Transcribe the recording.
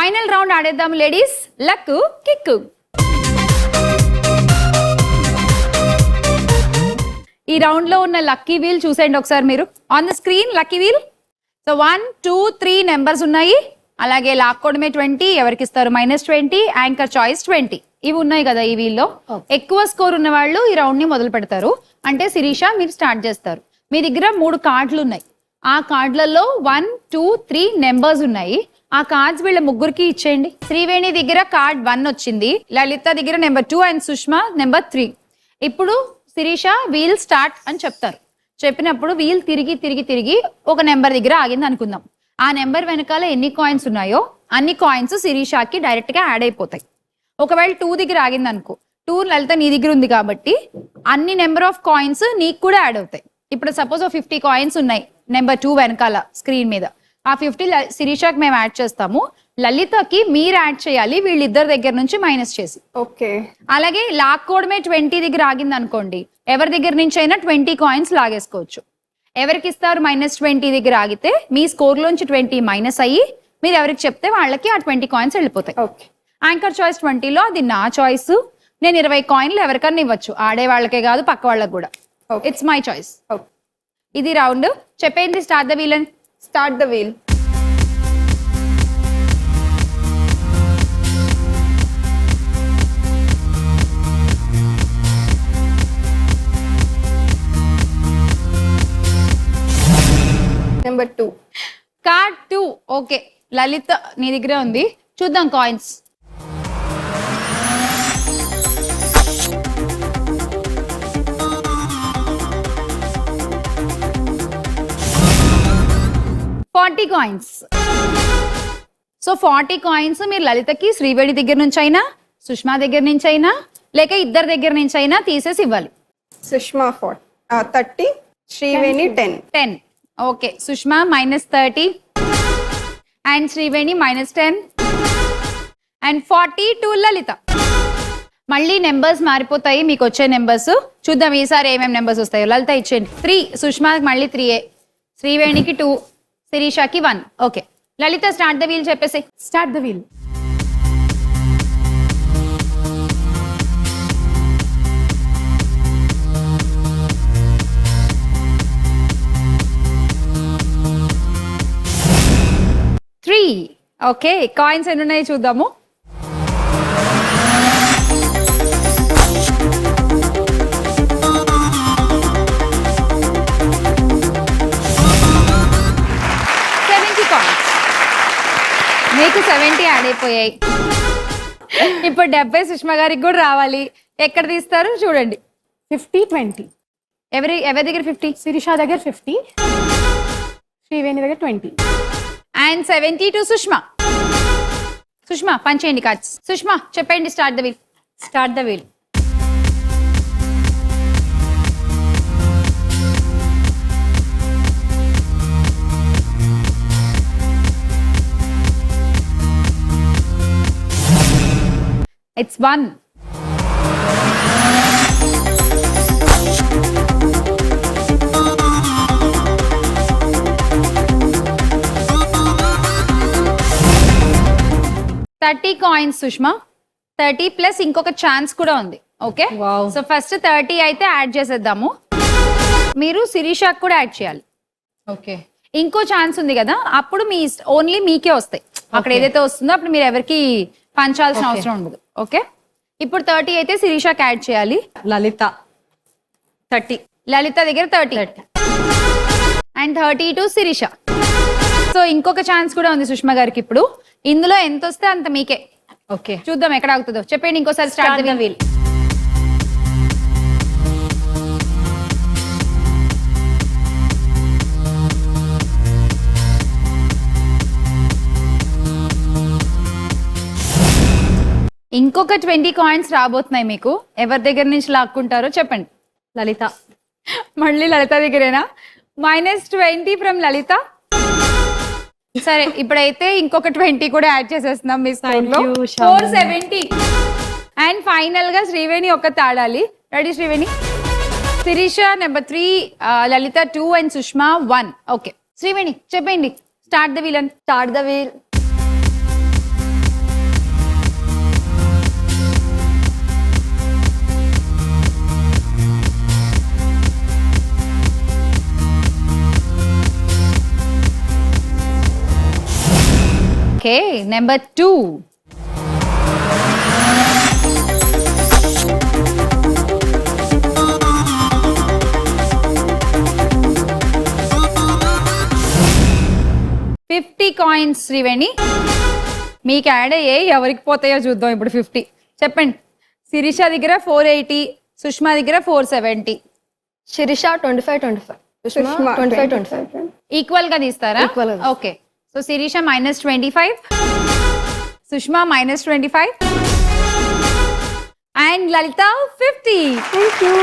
Final round ఆడేద్దాం ladies. Luck kick. ఈ round లో ఉన్న లక్కీ వీల్ చూసేయండి ఒకసారి మీరు on the screen. Lucky wheel. So 1 2 3 numbers ఉన్నాయి. అలాగే లాక్కోవడమే 20, ఎవరికి ఇస్తారు -20, యాంకర్ చాయిస్ 20. ఇవి ఉన్నాయి కదా ఈ వీల్లో. ఎక్కువ స్కోర్ ఉన్న వాళ్ళు ఈ రౌండ్ ని మొదలు పెడతారు. అంటే శిరీష మీరు స్టార్ట్ చేస్తారు. మీ దగ్గర 3 కార్డులు ఉన్నాయి. ఆ కార్డులలో 1 2 3 నెంబర్స్ ఉన్నాయి. ఆ కార్డ్స్ వీళ్ళ ముగ్గురికి ఇచ్చేయండి. శ్రీవేణి దగ్గర కార్డ్ 1 వచ్చింది, లలిత దగ్గర నెంబర్ 2 అండ్ సుష్మా నెంబర్ 3. ఇప్పుడు శిరీష వీల్ స్టార్ట్ అని చెప్తారు. చెప్పినప్పుడు వీల్ తిరిగి ఒక నెంబర్ దగ్గర ఆగింది అనుకుందాం. ఆ నెంబర్ వెనకాల ఎన్ని కాయిన్స్ ఉన్నాయో అన్ని కాయిన్స్ శిరీషకి డైరెక్ట్ గా యాడ్ అయిపోతాయి. ఒకవేళ 2 దగ్గర ఆగింది అనుకో, 2 లలిత నీ దగ్గర ఉంది కాబట్టి అన్ని నెంబర్ ఆఫ్ కాయిన్స్ నీకు కూడా యాడ్ అవుతాయి. ఇప్పుడు సపోజ్ 50 కాయిన్స్ ఉన్నాయి నెంబర్ 2 వెనకాల స్క్రీన్ మీద. ఆ 50 శిరీషకి మేము యాడ్ చేస్తాము, లలితకి మీరు యాడ్ చేయాలి వీళ్ళిద్దరి దగ్గర నుంచి మైనస్ చేసి. ఓకే. అలాగే లాక్కోవడమే 20 దగ్గర ఆగింది అనుకోండి, ఎవరి దగ్గర నుంచి అయినా 20 కాయిన్స్ లాగేసుకోవచ్చు. ఎవరికి ఇస్తారు -20 దగ్గర ఆగితే మీ స్కోర్ లోంచి 20 మైనస్ అయ్యి మీరు ఎవరికి చెప్తే వాళ్ళకి ఆ 20 కాయిన్స్ వెళ్ళిపోతాయి. ఓకే. యాంకర్ చాయిస్ 20లో అది నా చాయిస్. నేను 20 కాయిన్లు ఎవరికన్నా ఇవ్వచ్చు, ఆడే వాళ్ళకే కాదు పక్క వాళ్ళకి కూడా. It's my choice. ఇది రౌండ్. చెప్పేయండి స్టార్ట్ ద వీల్ అని. Start the wheel. Number 2. Card 2. Okay, Lalitha నీ దగ్గరే ఉంది. చూద్దాం కాయిన్స్. $40 సో 40 కాయిన్స్ మీరు లలితకి శ్రీవేణి దగ్గర నుంచి అయినా సుష్మా దగ్గర నుంచి అయినా లేక ఇద్దరి దగ్గర నుంచి అయినా తీసేసి ఇవ్వాలి. Sushma 30, Sriveni 10. Okay, Sushma -30 and Sriveni -10 and 40 to లలిత. మళ్ళీ నెంబర్స్ మారిపోతాయి మీకు వచ్చే నెంబర్స్. చూద్దాం ఈసారి ఏమేమి నెంబర్స్ వస్తాయో. లలిత ఇచ్చేయండి 3, సుష్మాకి మళ్ళీ 3, శ్రీవేణికి 2, శిరీషకి 1. Okay Lalitha start the wheel చెప్పేసి. Start the wheel. Okay, coins ఎన్ని ఉన్నాయి చూద్దాము. మీకు 70 యాడ్ అయిపోయాయి. ఇప్పుడు 70 సుష్మా గారికి కూడా రావాలి. ఎక్కడ తీస్తారు చూడండి. 50 20. ఎవరి దగ్గర 50? శిరీష దగ్గర 50, శ్రీవేణి దగ్గర 20 అండ్ 70 to సుష్మా. సుష్మా పంచేయండి కార్డ్స్. సుష్మా చెప్పండి start the wheel. Start the wheel. It's 1. $30 coins Sushma. 30 plus ఇంకొక ఛాన్స్ కూడా ఉంది. ఓకే, సో ఫస్ట్ 30 అయితే యాడ్ చేసేద్దాము. మీరు శిరీషాకి కూడా యాడ్ చేయాలి. ఓకే, ఇంకో ఛాన్స్ ఉంది కదా, అప్పుడు మీ ఓన్లీ మీకే వస్తాయి. అక్కడ ఏదైతే వస్తుందో అప్పుడు మీరు ఎవరికి పంచాల్సిన అవసరం ఉండదు. ఓకే, ఇప్పుడు 30 అయితే శిరీషాకి యాడ్ చేయాలి. లలిత 30, లలిత దగ్గర 30 అండ్ 30 to శిరీష. సో ఇంకొక ఛాన్స్ కూడా ఉంది సుష్మా గారికి. ఇప్పుడు ఇందులో ఎంత వస్తే అంత మీకే. ఓకే, చూద్దాం ఎక్కడ ఆగుతుందో. చెప్పండి ఇంకోసారి స్టార్ట్ ద వీల్. ఇంకొక 20 కాయిన్స్ రాబోతున్నాయి మీకు. ఎవరి దగ్గర నుంచి లాక్కుంటారో చెప్పండి. లలిత. మళ్ళీ లలిత దగ్గరేనా? -20 ఫ్రమ్ లలిత. సరే ఇప్పుడైతే ఇంకొక 20 కూడా యాడ్ చేసేస్తున్నాం మీ స్కోర్ లో. 470 అండ్ ఫైనల్ గా శ్రీవేణి ఒక్క తాడాలి. Ready Sriveni? Sirisha number 3, Lalitha 2 and Sushma 1. Okay Sriveni చెప్పండి start the wheel. Start the wheel. Okay number 2. $50 Sriveni. మీకు యాడ్ అయ్యే ఎవరికి పోతాయో చూద్దాం ఇప్పుడు. 50 చెప్పండి. శిరీష దగ్గర 480, సుష్మా దగ్గర 470. శిరీష 25. సుష్మా 25. ఈక్వల్ గా తీస్తారా? Equal గా. Okay so Sirisha -25, Sushma -25 and Lalitha 50. Thank you.